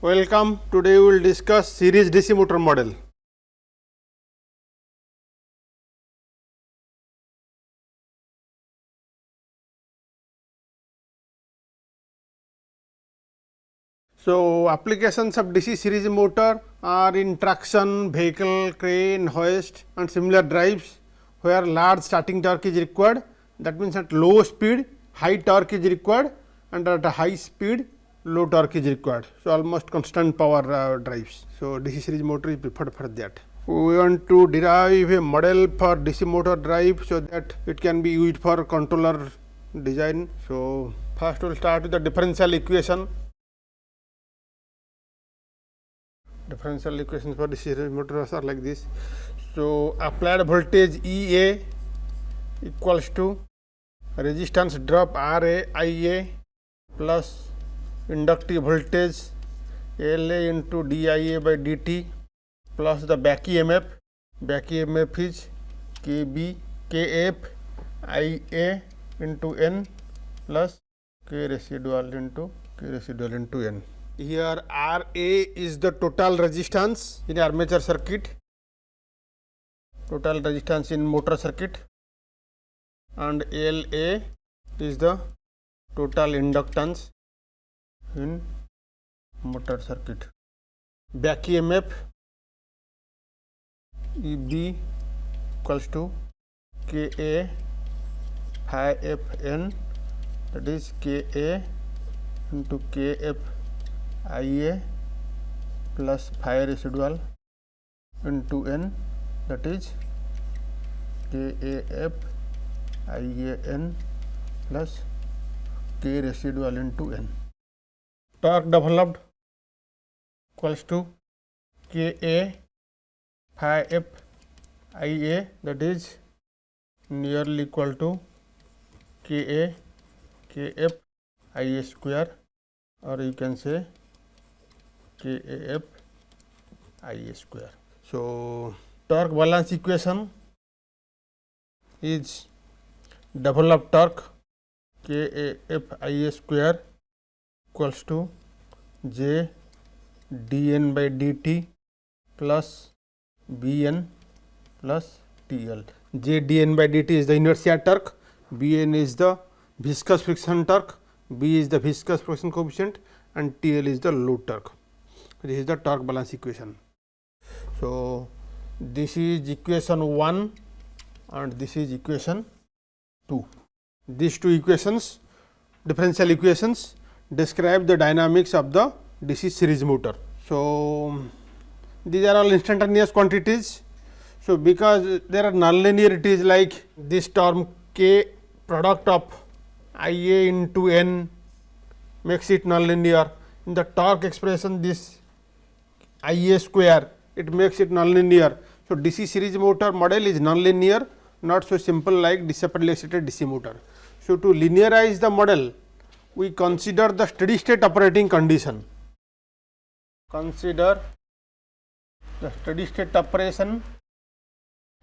Welcome. Today we will discuss series DC motor model. So, applications of DC series motor are in traction, vehicle, crane, hoist and similar drives where large starting torque is required. That means at low speed high torque is required and at a high speed low torque is required. So, almost constant power drives. So, DC series motor is preferred for that. We want to derive a model for DC motor drive, so that it can be used for controller design. So, first we will start with the differential equation. Differential equations for DC series motors are like this. So, applied voltage EA equals to resistance drop RA IA plus inductive voltage LA into DIA by dt plus the back EMF. Back EMF is KB KF IA into N plus K residual into N. Here RA is the total resistance in armature circuit, total resistance in motor circuit, and LA is the total inductance in motor circuit. Back EMF EB equals to KA phi Fn, that is KA into KF IA plus phi residual into N, that is KAF IAN plus K residual into N. Torque developed equals to KA phi F IA, that is nearly equal to KA KF IA square, or you can say KAF IA square. So, torque balance equation is developed torque KAF IA square equals to J dN by dt plus Bn plus TL. J dN by dt is the inertia torque, Bn is the viscous friction torque, B is the viscous friction coefficient and TL is the load torque. This is the torque balance equation. So, this is equation 1 and this is equation 2. These two equations, differential equations, describe the dynamics of the DC series motor. So, these are all instantaneous quantities. So, because there are nonlinearities like this term K product of IA into N makes it nonlinear. In the torque expression, this IA square, it makes it nonlinear. So, DC series motor model is nonlinear, not so simple like separately excited DC motor. So, to linearize the model, we consider the steady state operating condition. Consider the steady state operation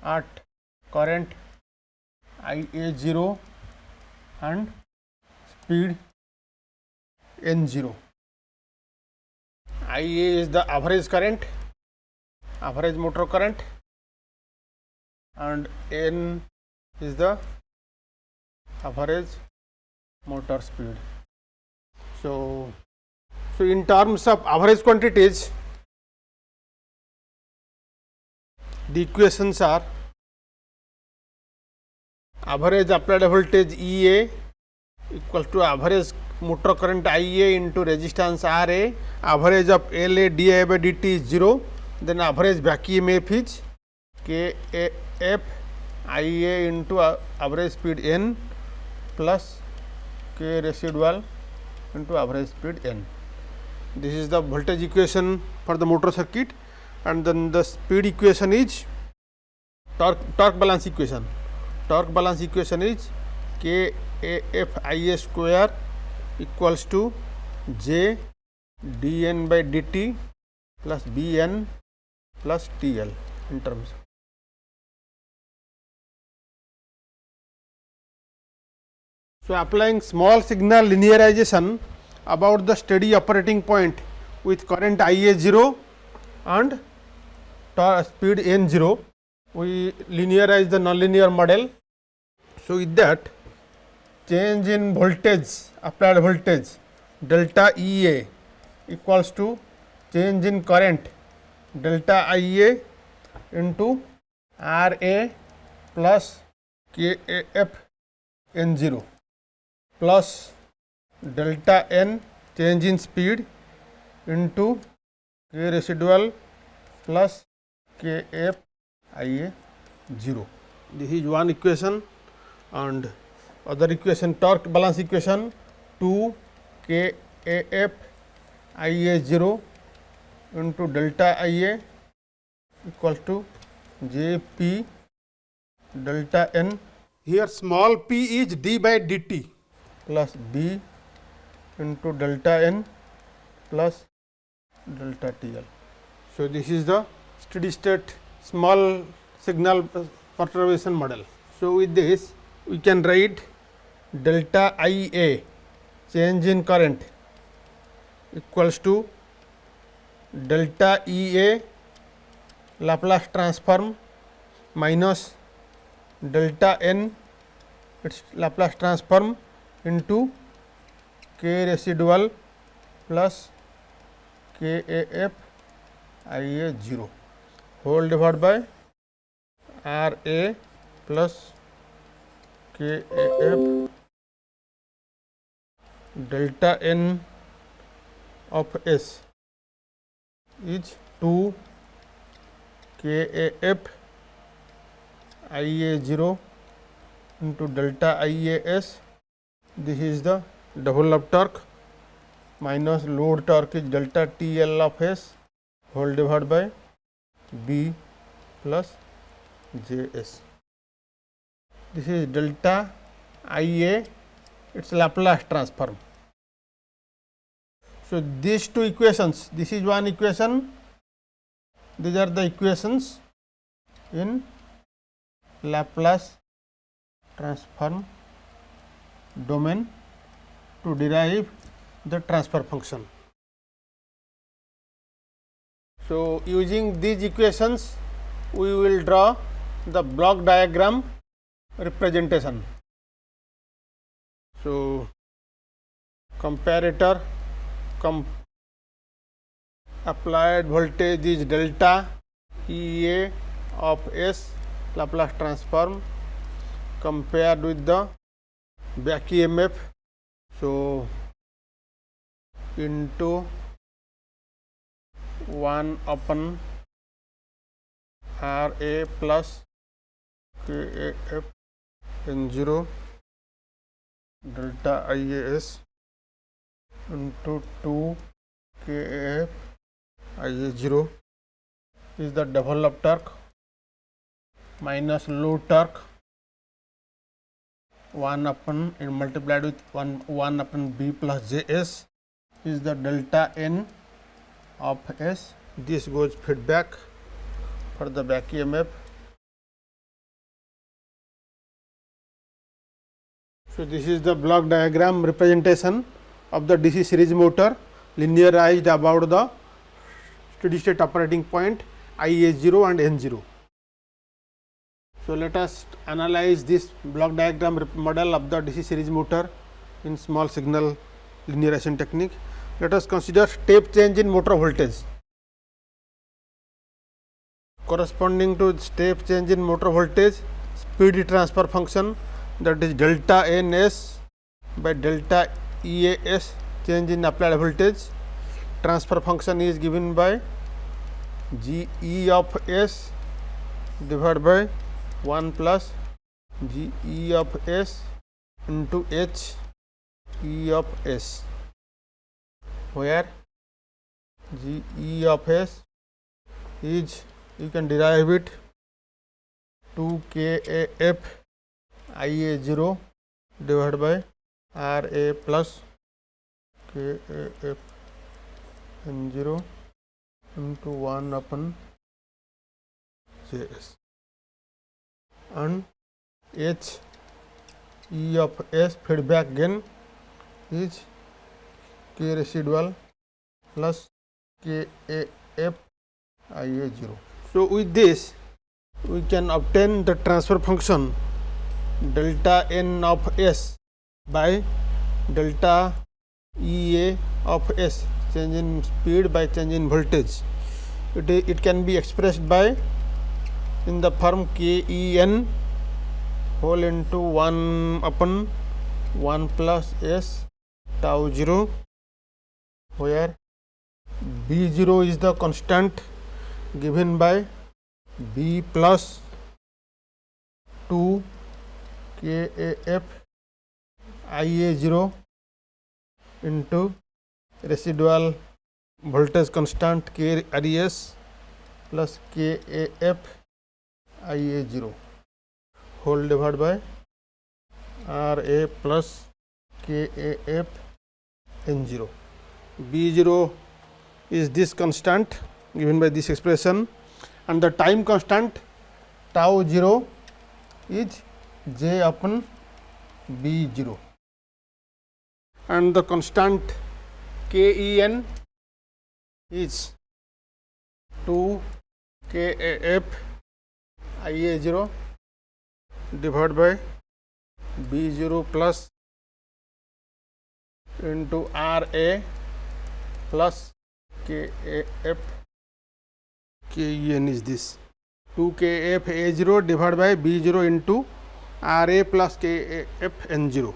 at current IA0 and speed N0. IA is the average current, average motor current, and N is the average motor speed. So, in terms of average quantities, the equations are average applied voltage EA equals to average motor current IA into resistance RA, average of LA di by dt is 0, then average back EMF is KF IA into average speed N plus K residual into average speed N. This is the voltage equation for the motor circuit, and then the speed equation is torque balance equation. Torque balance equation is KAF IA square equals to J dN by dt plus Bn plus TL in terms. So, applying small signal linearization about the steady operating point, with current IA0 and speed n0. We linearize the nonlinear model. So, with that change in voltage, applied voltage delta EA equals to change in current delta IA into RA plus KAF N0 plus delta N change in speed into K residual plus KF IA 0. This is one equation, and other equation torque balance equation 2 KAF IA 0 into delta IA equals to JP delta N. Here small p is d by dt plus B into delta N plus delta TL. So, this is the steady state small signal perturbation model. So, with this we can write delta IA change in current equals to delta EA Laplace transform minus delta N its Laplace transform into K residual plus KAF IA 0 whole divided by RA plus KAF delta N of S is 2 KAF IA 0 into delta IAS. This is the developed torque minus load torque is delta TL of S whole divided by B plus JS. This is delta IA, its Laplace transform. So, these two equations, this is one equation, these are the equations in Laplace transform domain to derive the transfer function. So, using these equations we will draw the block diagram representation. So, comparator applied voltage is delta EA of S Laplace transform compared with the back EMF. So, into 1 upon RA plus KAF N0 delta IAS into 2 KAF IA 0 is the developed torque minus load torque 1 upon and multiplied with 1 upon B plus JS is the delta N of S. This goes feedback for the back EMF. So, this is the block diagram representation of the DC series motor linearized about the steady state operating point IA 0 and N 0. So, let us analyze this block diagram model of the DC series motor in small signal linearization technique. Let us consider step change in motor voltage. Corresponding to step change in motor voltage, speed transfer function, that is delta NS by delta EAS change in applied voltage. Transfer function is given by GE of S divided by 1 plus GE of S into H E of S, where GE of S is, you can derive it 2 KAF IA 0 divided by RA plus KAF N 0 into 1 upon JS, and H E of S feedback gain is K residual plus KAF IA0. So with this we can obtain the transfer function delta n of s by delta EA of s, change in speed by change in voltage. It can be expressed by in the form KEN whole into 1 upon 1 plus s tau 0, where B0 is the constant given by B plus 2 KAF IA0 into residual voltage constant KRES plus KAF IA0 whole divided by RA plus KAF N0. B0 is this constant given by this expression, and the time constant tau 0 is J upon B0, and the constant KEN is 2 KAF IA0 divided by B0 plus into RA plus KAF. KEN is this 2 KAF A0 divided by B0 into RA plus KAF N0.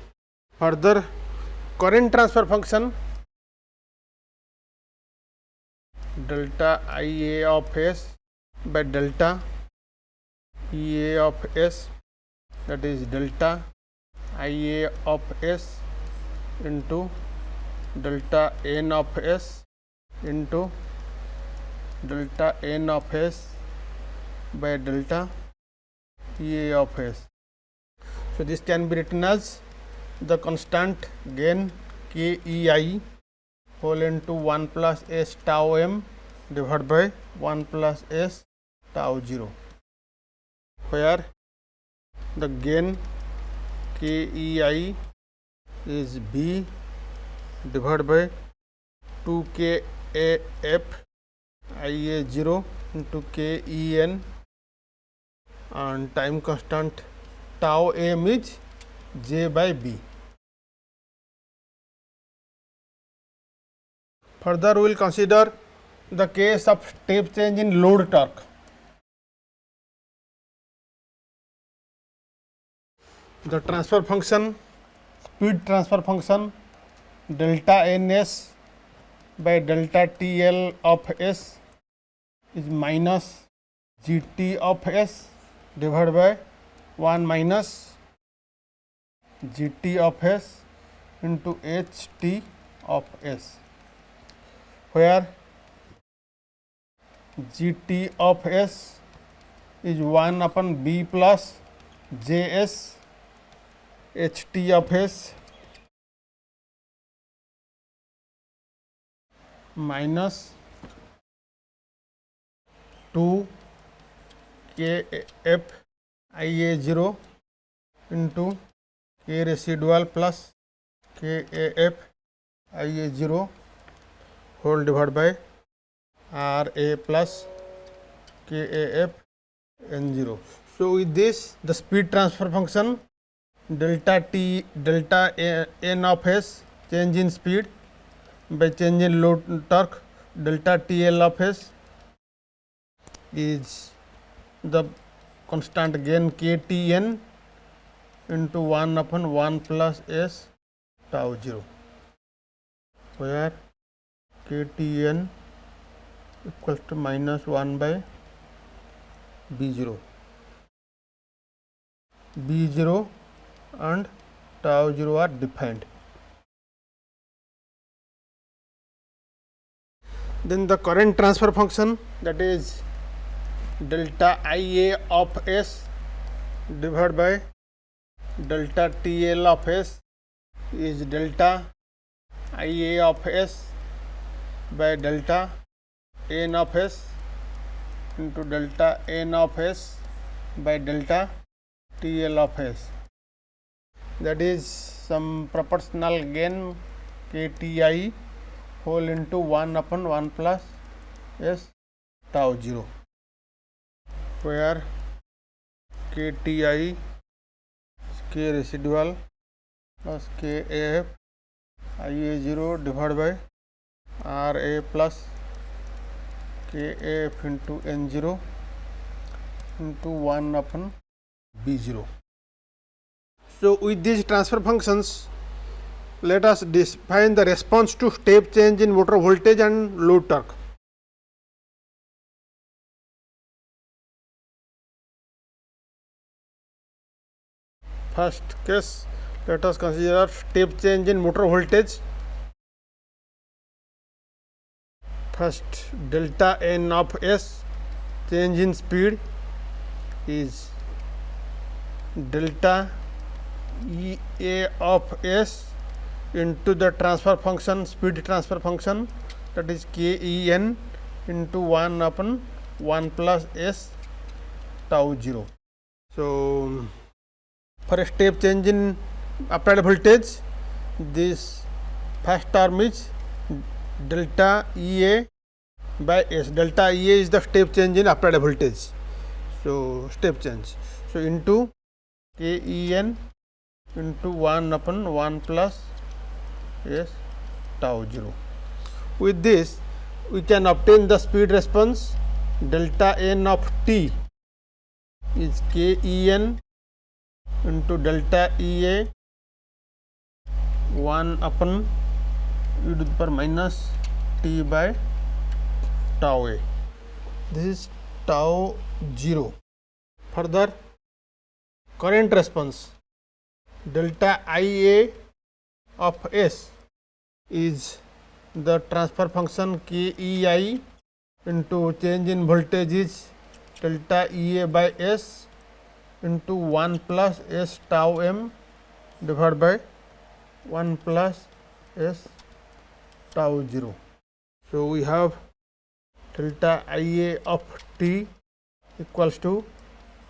Further, current transfer function delta IA of S by delta EA of S, that is delta IA of S into delta N of S into delta N of S by delta EA of S. So this can be written as the constant gain KEI whole into 1 plus S tau m divided by 1 plus S tau 0, where the gain KEI is B divided by 2 KAF IA0 into KEN, and time constant tau m is J by B. Further, we will consider the case of step change in load torque. The transfer function, speed transfer function delta ns by delta TL of S is minus GT of S divided by 1 minus GT of S into HT of S, where GT of S is 1 upon B plus JS, HT of S minus 2 KF IA0 into K residual plus KAF IA0 whole divided by RA plus KAF N0. So with this, the speed transfer function delta N of S, change in speed by change in load torque, delta TL of S is the constant gain KTN into 1 upon 1 plus S tau 0, where KTN equals to minus 1 by B0. B0 and tau 0 are defined. Then the current transfer function, that is delta IA of S divided by delta TL of S is delta IA of S by delta N of S into delta N of S by delta TL of S, that is some proportional gain KTI whole into 1 upon 1 plus s tau 0, where KTI K residual plus KAF IA0 divided by RA plus KAF into N0 into 1 upon B0. So with these transfer functions, let us define the response to step change in motor voltage and load torque. First case, let us consider step change in motor voltage. First, delta N of S, change in speed, is delta EA of S into the transfer function, speed transfer function, that is KEN into 1 upon 1 plus S tau 0. So for a step change in applied voltage, this first term is delta EA by S. Delta EA is the step change in applied voltage. So step change. So into KEN into 1 upon 1 plus S tau 0. With this, we can obtain the speed response. Delta N of T is KEN into delta EA 1 upon e to the power minus T by tau A. This is tau 0. Further, current response, delta IA of S is the transfer function KEI into change in voltage is delta EA by S into 1 plus S tau M divided by 1 plus S tau 0. So we have delta IA of T equals to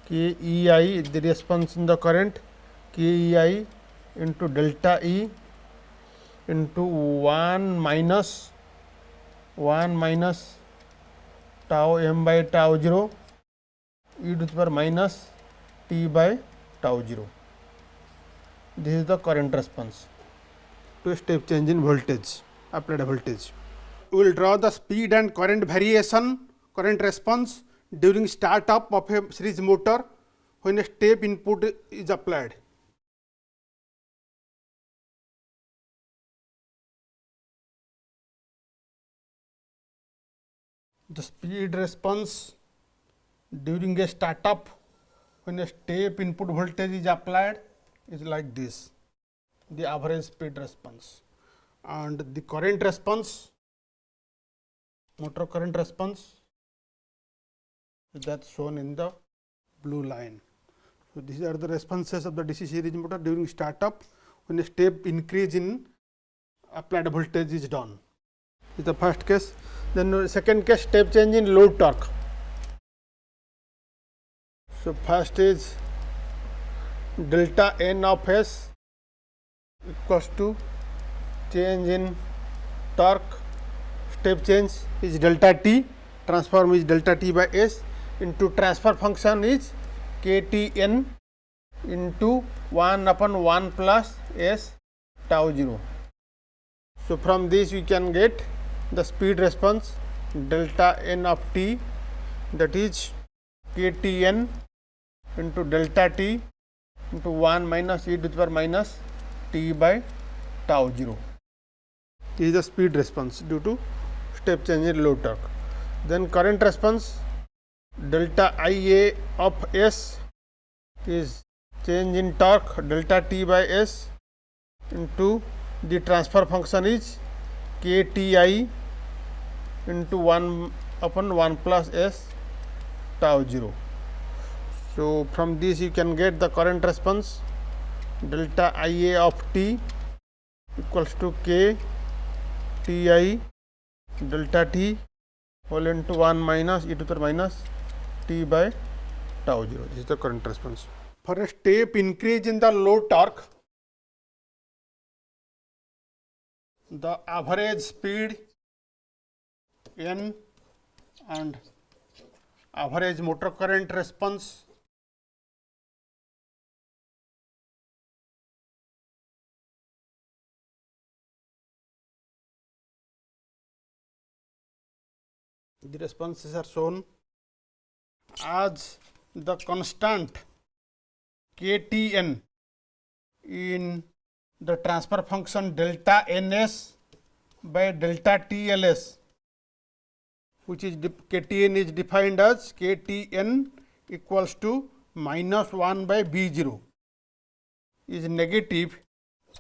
KEI, the response in the current, KEI into delta E into 1 minus tau M by tau 0 e to the power minus T by tau 0. This is the current response to a step change in voltage, applied voltage. We will draw the speed and current variation, current response during startup of a series motor when a step input is applied. The speed response during a startup when a step input voltage is applied is like this, the average speed response, and the current response, motor current response, that's shown in the blue line. So these are the responses of the DC series motor during startup when a step increase in applied voltage is done. This is the first case. Then second case, step change in load torque. So first is delta N of S equals to change in torque, step change is delta T, transform is delta T by S into transfer function is KTN into 1 upon 1 plus S tau 0. So from this we can get the speed response delta N of T, that is KTN into delta T into 1 minus e to the power minus T by tau 0. This is the speed response due to step change in load torque. Then current response, delta IA of S is change in torque delta T by S into the transfer function is KTI into 1 upon 1 plus S tau 0. So from this you can get the current response delta IA of T equals to K Ti delta T whole into 1 minus e to the power minus T by tau 0. This is the current response. For a step increase in the load torque, the average speed N and average motor current response. The responses are shown as the constant Ktn in the transfer function delta Ns by delta TLS, which is Ktn is defined as Ktn equals to minus 1 by B0 is negative.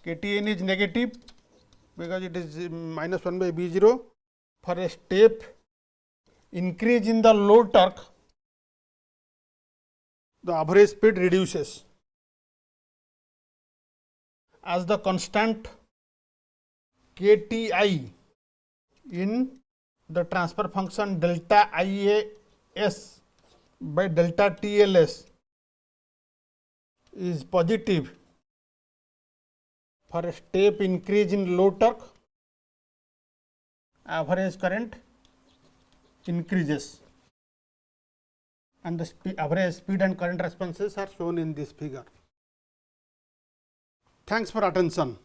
Ktn is negative because it is minus 1 by B0. For a step increase in the load torque, the average speed reduces. As the constant Kti in the transfer function delta IAS by delta TLS is positive for a step increase in load torque, average current increases, and the average speed and current responses are shown in this figure. Thanks for attention.